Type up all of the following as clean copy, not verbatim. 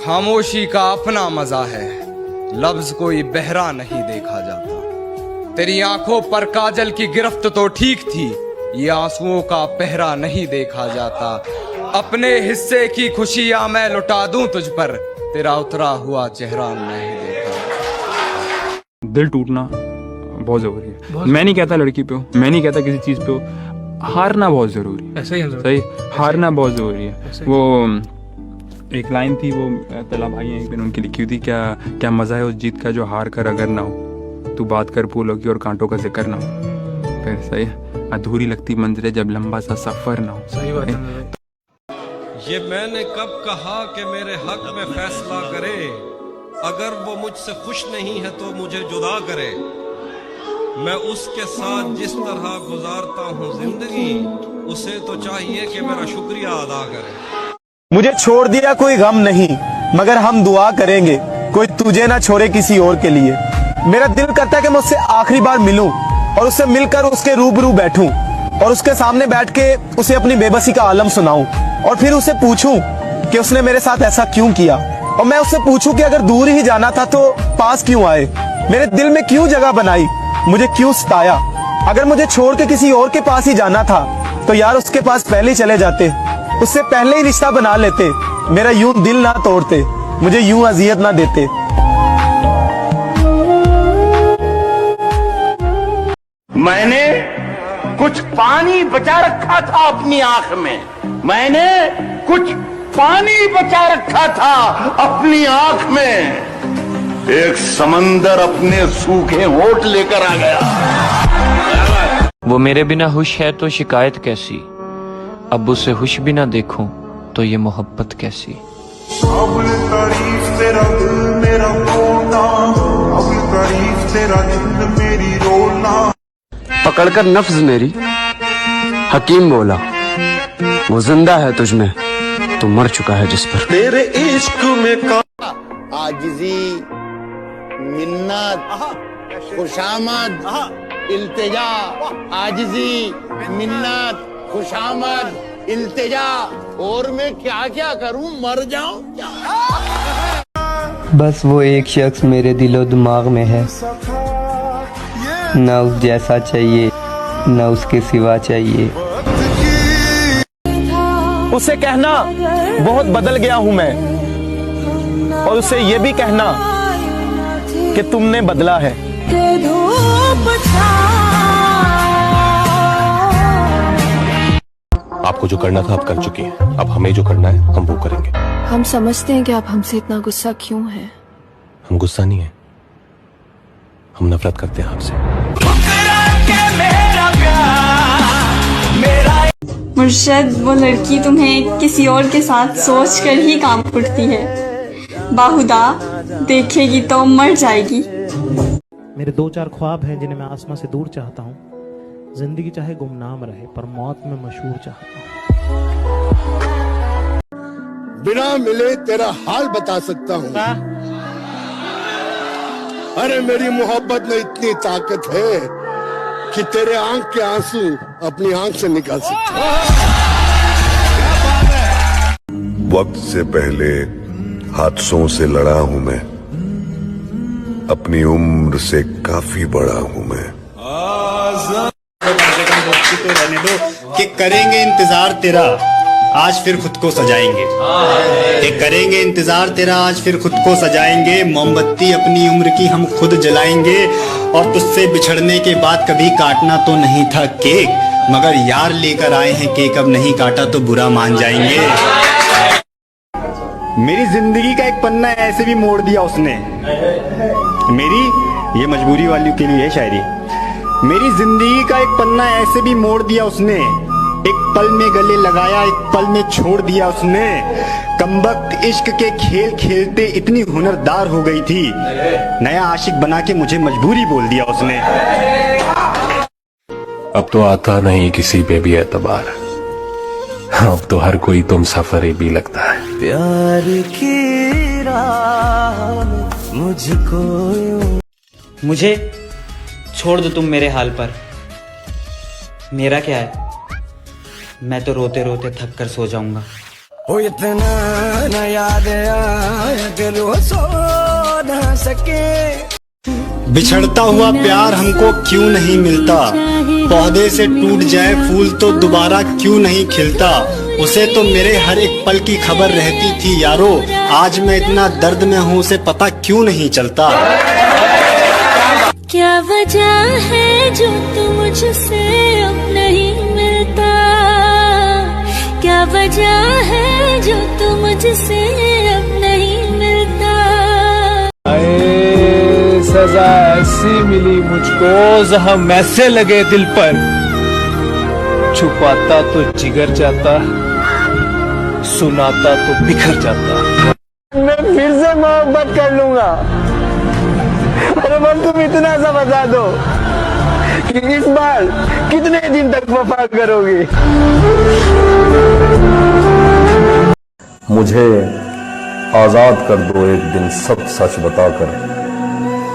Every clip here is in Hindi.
खामोशी का अपना मजा है, लफ्ज कोई बहरा नहीं देखा जाता। तेरी आंखों पर काजल की गिरफ्त तो ठीक थी, ये आंसुओं का पहरा नहीं देखा जाता। अपने हिस्से की खुशियां मैं लुटा दूं तुझ पर, तेरा उतरा हुआ चेहरा नहीं देखा। दिल टूटना बहुत जरूरी है। मैं नहीं कहता लड़की पे हो, मैं नहीं कहता किसी चीज पे हो, हारना बहुत जरूरी है। ऐसा ही सही, हारना बहुत जरूरी है। वो एक लाइन थी, वो तला भाई हैं एक दिन उनकी लिखी हुई थी, क्या क्या मजा है उस जीत का जो हार कर अगर ना हो, तू बात कर फूलों की और कांटों का जिक्र ना हो। फिर सही, अधूरी लगती मंजिलें जब लंबा सा सफर ना हो। सही बात है। ये मैंने कब कहा कि मेरे हक में फैसला करे, अगर वो मुझसे खुश नहीं है तो मुझे जुदा करे। मैं उसके साथ जिस तरह गुजारता हूँ जिंदगी, उसे तो चाहिए कि मेरा शुक्रिया अदा करे। मुझे छोड़ दिया कोई गम नहीं, मगर हम दुआ करेंगे कोई तुझे ना छोड़े किसी और के लिए। मेरा दिल करता है कि मैं उससे आखिरी बार मिलूं और उससे मिलकर उसके रूबरू बैठूं और उसके सामने बैठ के उसे अपनी बेबसी का आलम सुनाऊं और फिर उसे पूछूं कि उसने मेरे साथ ऐसा क्यों किया। और मैं उससे पूछूं कि अगर दूर ही जाना था तो पास क्यों आए, मेरे दिल में क्यों जगह बनाई, मुझे क्यों सताया। अगर मुझे छोड़ के किसी और के पास ही जाना था तो यार उसके पास पहले ही चले जाते, उससे पहले ही रिश्ता बना लेते, मेरा यूं दिल ना तोड़ते, मुझे यूं अजियत ना देते। मैंने कुछ पानी बचा रखा था अपनी आंख में, मैंने कुछ पानी बचा रखा था अपनी आंख में। एक समंदर अपने सूखे होठ लेकर आ गया। वो मेरे बिना खुश है तो शिकायत कैसी, अब उसे खुश भी ना देखूं तो ये मोहब्बत कैसी। तेरा दिल मेरा रोना, तारीफ तेरा दिल मेरी रोना। पकड़कर नफ्स मेरी हकीम बोला, वो जिंदा है तुझमें तो मर चुका है जिस पर। तेरे इश्क में आजिजी, मिन्नत, खुशामद, इल्तिजा। आजिजी, मिन्नत, खुशामद, इल्तिजा। और मैं क्या क्या करूं, मर जाऊं क्या? बस वो एक शख्स मेरे दिलो दिमाग में है, ना उस जैसा चाहिए ना उसके सिवा चाहिए। उससे कहना बहुत बदल गया हूं मैं, और उससे ये भी कहना कि तुमने बदला है। आपको जो करना था आप कर चुकी हैं, अब हमें जो करना है हम वो करेंगे। हम समझते हैं कि आप हमसे इतना गुस्सा क्यों है। हम गुस्सा नहीं है, हम नफरत करते हैं आपसे। मुर्शद, वो लड़की तुम्हें किसी और के साथ सोच कर ही काम करती है, बाहुदा देखेगी तो मर जाएगी। मेरे 2-4 ख्वाब हैं जिन्हें मैं आसमां से दूर चाहता हूँ। जिंदगी चाहे गुमनाम रहे पर मौत में मशहूर चाहता हूँ। बिना मिले तेरा हाल बता सकता हूँ। अरे मेरी मोहब्बत में इतनी ताकत है कि तेरे आंख के आंसू अपनी आंख से निकाल सकते। वक्त से पहले हादसों से लड़ा हूं मैं, अपनी उम्र से काफी बड़ा हूं मैं। रहने दो कि करेंगे इंतजार तेरा, आज फिर खुद को सजाएंगे। कि करेंगे इंतजार तेरा, आज फिर खुद को सजाएंगे। मोमबत्ती अपनी उम्र की हम खुद जलाएंगे। और तुझसे बिछड़ने के बाद कभी काटना तो नहीं था केक, मगर यार लेकर आए हैं केक, अब नहीं काटा तो बुरा मान जाएंगे। मेरी जिंदगी का एक पन्ना ऐसे भी मोड़ दिया उसने, मेरी ये मजबूरी वालों के लिए है शायरी। मेरी जिंदगी का एक पन्ना ऐसे भी मोड़ दिया उसने, एक पल में गले लगाया एक पल में छोड़ दिया उसने। कमबख्त इश्क के खेल खेलते इतनी हुनरदार हो गई थी, नया आशिक बना के मुझे मजबूरी बोल दिया उसने। अब तो आता नहीं किसी पे भी एतबार, अब तो हर कोई तुम सफरे भी लगता है। प्यार की राह मुझको, मुझे छोड़ दो तुम मेरे हाल पर, मेरा क्या है, मैं तो रोते रोते थक कर सो जाऊंगा। इतना न याद आया मगर सो न सके। बिछड़ता हुआ प्यार हमको क्यों नहीं मिलता, पौधे से टूट जाए फूल तो दोबारा क्यों नहीं खिलता, उसे तो मेरे हर एक पल की खबर रहती थी यारो, आज मैं इतना दर्द में हूँ उसे पता क्यों नहीं चलता। क्या वजह है जो तू मुझसे अब नहीं मिलता, क्या वजह है जो तू मुझसे अब नहीं मिलता। सजा ऐसी मिली मुझको, जख्म ऐसे लगे दिल पर, छुपाता तो जिगर जाता, सुनाता तो बिखर जाता। मैं फिर से मोहब्बत कर लूंगा, अरे बस तुम इतना सा बता दो कि इस बार कितने दिन तक वफा करोगी। मुझे आजाद कर दो एक दिन सब सच बताकर,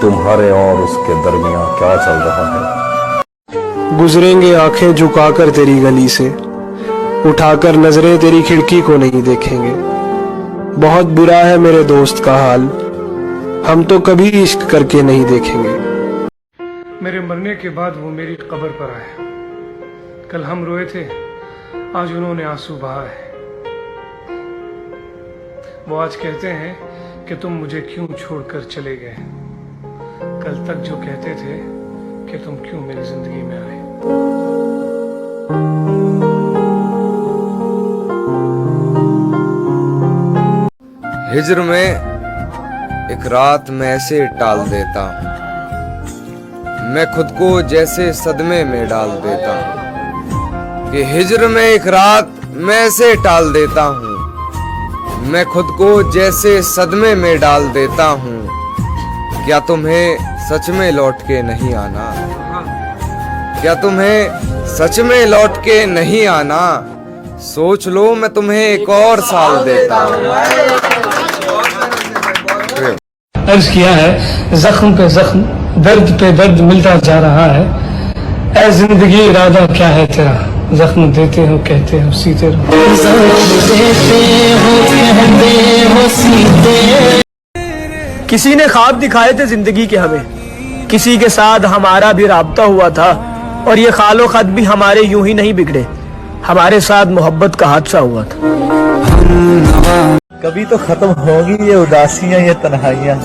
तुम्हारे और उसके दरमियां क्या चल रहा है। गुजरेंगे आंखें झुकाकर तेरी गली से, उठाकर नजरें तेरी खिड़की को नहीं देखेंगे। बहुत बुरा है मेरे दोस्त का हाल, हम तो कभी इश्क करके नहीं देखेंगे। मेरे मरने के बाद वो मेरी कब्र पर आए, कल हम रोए थे आज उन्होंने आंसू बहा है। वो आज कहते हैं कि तुम मुझे क्यों छोड़कर चले गए, कल तक जो कहते थे कि तुम क्यों मेरी जिंदगी में आए। हिज्र में एक रात मैं ऐसे टाल देता हूँ, मैं खुद को जैसे सदमे में डाल देता हूँ कि हिज्र में एक रात मैं ऐसे टाल देता हूँ, मैं खुद को जैसे सदमे में डाल देता हूँ। क्या तुम्हें सच में लौट के नहीं आना, क्या तुम्हें सच में लौट के नहीं आना, सोच लो मैं तुम्हें एक और साल देता हूँ। अर्ज किया है जख्म पे जख्म, दर्द पे दर्द मिलता जा रहा है, ऐ जिंदगी इरादा क्या है तेरा, जख्म देते हो कहते हो सीते रहो। किसी ने ख्वाब दिखाए थे जिंदगी के हमें, किसी के साथ हमारा भी राब्ता हुआ था, और ये खालो खत भी हमारे यूं ही नहीं बिगड़े, हमारे साथ मोहब्बत का हादसा हुआ था। कभी तो खत्म होगी ये उदासियां ये तन्हाइयां,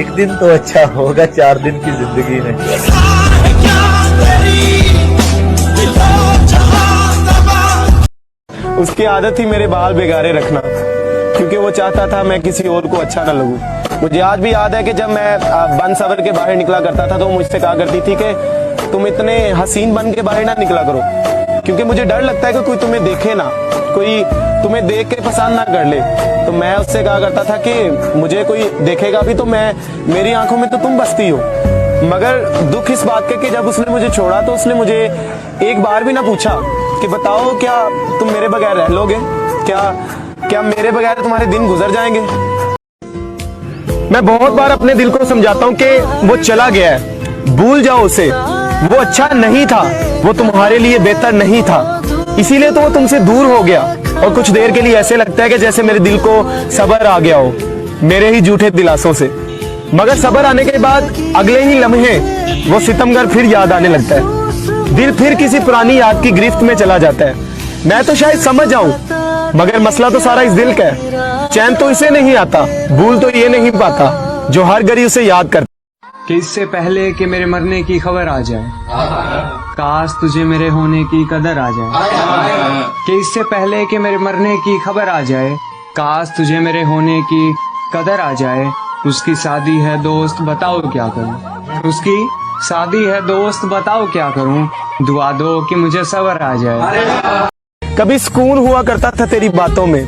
एक दिन तो अच्छा होगा 4 दिन की जिंदगी में। उसकी आदत थी मेरे बाल बेगारे रखना, क्योंकि वो चाहता था मैं किसी और को अच्छा न लगूं। मुझे आज भी याद है कि जब मैं बन सवर के बाहर निकला करता था तो मुझसे कहा करती थी कि तुम इतने हसीन बन के बाहर ना निकला करो, क्योंकि मुझे डर लगता है कि कोई तुम्हें देखे ना, कोई तुम्हें देख के पसंद ना कर ले। तो मैं उससे कहा करता था कि मुझे कोई देखेगा भी तो मेरी आंखों में तो तुम बसती हो। मगर दुख इस बात का कि जब उसने मुझे छोड़ा तो उसने मुझे एक बार भी ना पूछा कि बताओ क्या तुम मेरे बगैर रह लोगे, क्या मेरे बगैर तुम्हारे दिन गुजर जाएंगे। मैं बहुत बार अपने दिल को समझाता हूँ कि वो चला गया है, भूल जाओ उसे, वो अच्छा नहीं था, वो तुम्हारे लिए बेहतर नहीं था, इसीलिए तो वो तुमसे दूर हो गया। और कुछ देर के लिए ऐसे लगता है कि जैसे मेरे दिल को सब्र आ गया हो मेरे ही झूठे दिलासों से, मगर सब्र आने के बाद अगले ही लम्हे वो सितमगर फिर याद आने लगता है, दिल फिर किसी पुरानी याद की गिरफ्त में चला जाता है। मैं तो शायद समझ जाऊं, मगर मसला तो सारा इस दिल का है, चैन तो इसे नहीं आता, भूल तो ये नहीं पाता जो हर घड़ी उसे याद करता। कि इससे पहले कि मेरे मरने की खबर आ जाए, काश तुझे मेरे होने की कदर आ जाए। कि इससे पहले कि मेरे मरने की खबर आ जाए, काश तुझे मेरे होने की कदर आ जाए। उसकी शादी है दोस्त बताओ क्या करूं, उसकी शादी है दोस्त बताओ क्या करूं, दुआ दो कि मुझे सब्र आ जाए। कभी सुकून हुआ करता था तेरी बातों में,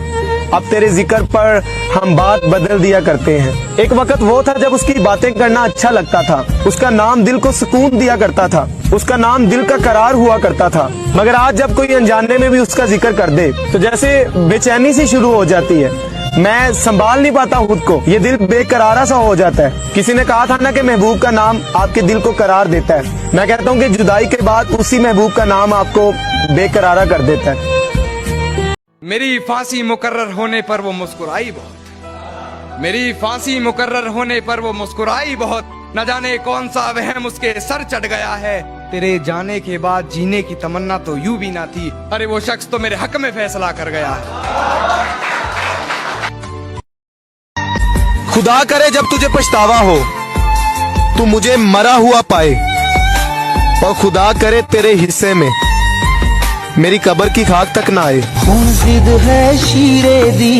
अब तेरे जिक्र पर हम बात बदल दिया करते हैं। एक वक्त वो था जब उसकी बातें करना अच्छा लगता था, उसका नाम दिल को सुकून दिया करता था, उसका नाम दिल का करार हुआ करता था। मगर आज जब कोई अनजाने में भी उसका जिक्र कर दे तो जैसे बेचैनी सी शुरू हो जाती है, मैं संभाल नहीं पाता खुद को, ये दिल बेकरारा सा हो जाता है। किसी ने कहा था ना कि महबूब का नाम आपके दिल को करार देता है, मैं कहता हूँ कि जुदाई के बाद उसी महबूब का नाम आपको बेकरारा कर देता है। मेरी फांसी मुकर्रर होने पर वो मुस्कुराई बहुत, मेरी फांसी मुकर्रर होने पर वो मुस्कुराई बहुत, न जाने कौन सा वहम उसके सर चढ़ गया है। तेरे जाने के बाद जीने की तमन्ना तो यूं भी ना थी, अरे वो शख्स तो मेरे हक में फैसला कर गया। खुदा करे जब तुझे पछतावा हो तू मुझे मरा हुआ पाए, और खुदा करे तेरे हिस्से में मेरी कब्र की खाक तक ना आए। है शीरे दी